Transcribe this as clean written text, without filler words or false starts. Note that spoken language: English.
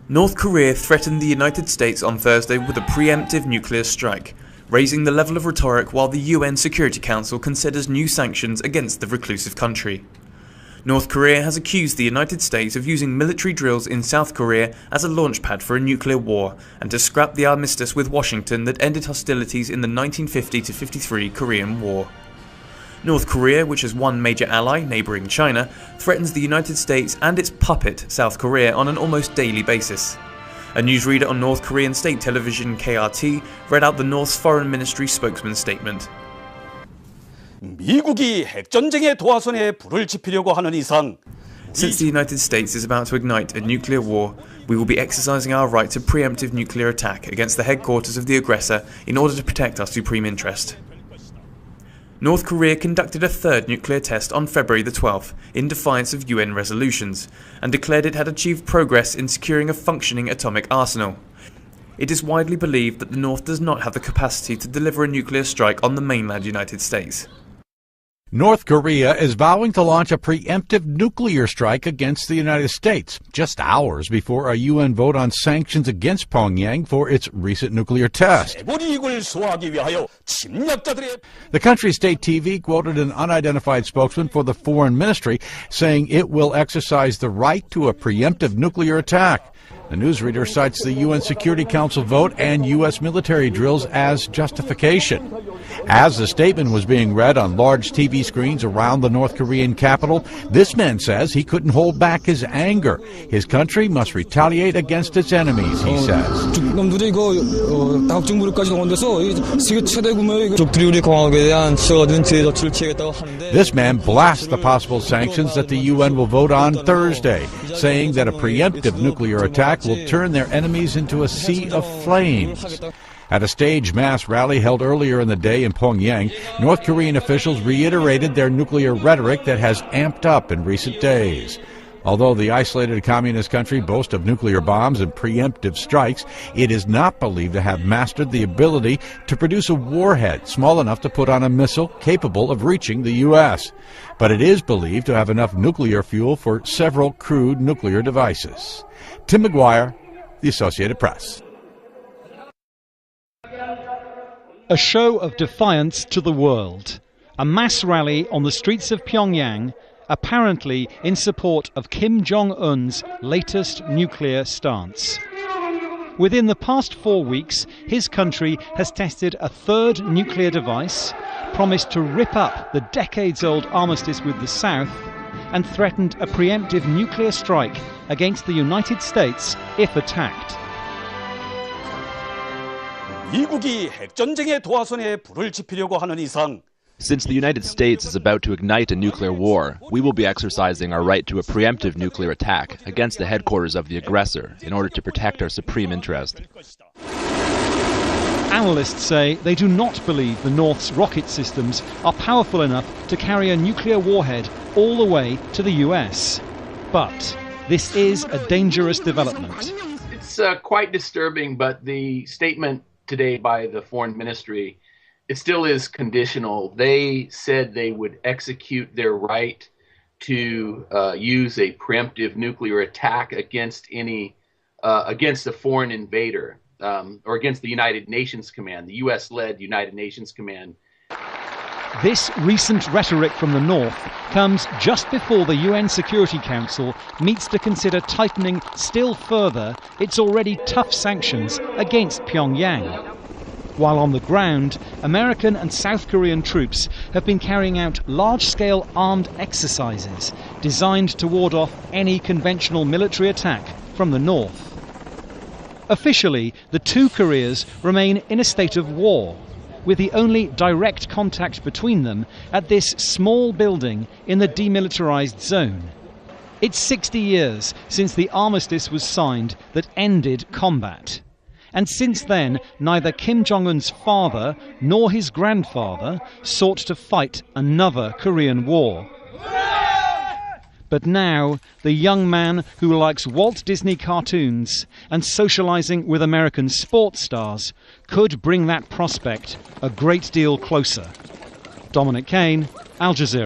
North Korea threatened the United States on Thursday with a preemptive nuclear strike, raising the level of rhetoric while the UN Security Council considers new sanctions against the reclusive country. North Korea has accused the United States of using military drills in South Korea as a launchpad for a nuclear war and to scrap the armistice with Washington that ended hostilities in the 1950-53 Korean War. North Korea, which has one major ally, neighbouring China, threatens the United States and its puppet, South Korea, on an almost daily basis. A newsreader on North Korean state television KRT read out the North's foreign ministry spokesman's statement. 미국이 핵전쟁의 도화선에 불을 지피려고 하는 이상 Since the United States is about to ignite a nuclear war, we will be exercising our right to preemptive nuclear attack against the headquarters of the aggressor in order to protect our supreme interest. North Korea conducted a third nuclear test on February the 12th in defiance of UN resolutions and declared it had achieved progress in securing a functioning atomic arsenal. It is widely believed that the North does not have the capacity to deliver a nuclear strike on the mainland United States. North Korea is vowing to launch a preemptive nuclear strike against the United States, just hours before a UN vote on sanctions against Pyongyang for its recent nuclear test. The country's state TV quoted an unidentified spokesman for the foreign ministry saying it will exercise the right to a preemptive nuclear attack. The newsreader cites the UN Security Council vote and U.S. military drills as justification. As the statement was being read on large TV screens around the North Korean capital, this man says he couldn't hold back his anger. His country must retaliate against its enemies, he says. This man blasts the possible sanctions that the UN will vote on Thursday, saying that a preemptive nuclear attack will turn their enemies into a sea of flames. At a staged mass rally held earlier in the day in Pyongyang, North Korean officials reiterated their nuclear rhetoric that has amped up in recent days. Although the isolated communist country boasts of nuclear bombs and preemptive strikes, it is not believed to have mastered the ability to produce a warhead small enough to put on a missile capable of reaching the U.S. But it is believed to have enough nuclear fuel for several crude nuclear devices. Tim McGuire, The Associated Press. A show of defiance to the world. A mass rally on the streets of Pyongyang, apparently in support of Kim Jong-un's latest nuclear stance. Within the past 4 weeks, his country has tested a third nuclear device, promised to rip up the decades-old armistice with the South, and threatened a preemptive nuclear strike against the United States if attacked. 미국이 핵전쟁의 도화선에 불을 지피려고 하는 이상 Since the United States is about to ignite a nuclear war, we will be exercising our right to a preemptive nuclear attack against the headquarters of the aggressor in order to protect our supreme interest. Analysts say they do not believe the North's rocket systems are powerful enough to carry a nuclear warhead all the way to the US. But this is a dangerous development. It's quite disturbing, but the statement today by the foreign ministry, it still is conditional. They said they would execute their right to use a preemptive nuclear attack against against a foreign invader or against the United Nations Command, the U.S.-led United Nations Command. This recent rhetoric from the North comes just before the UN Security Council meets to consider tightening still further its already tough sanctions against Pyongyang. While on the ground, American and South Korean troops have been carrying out large-scale armed exercises designed to ward off any conventional military attack from the North. Officially, the two Koreas remain in a state of war, with the only direct contact between them at this small building in the demilitarized zone. It's 60 years since the armistice was signed that ended combat. And since then, neither Kim Jong-un's father nor his grandfather sought to fight another Korean war. But now, the young man who likes Walt Disney cartoons and socializing with American sports stars could bring that prospect a great deal closer. Dominic Kane, Al Jazeera.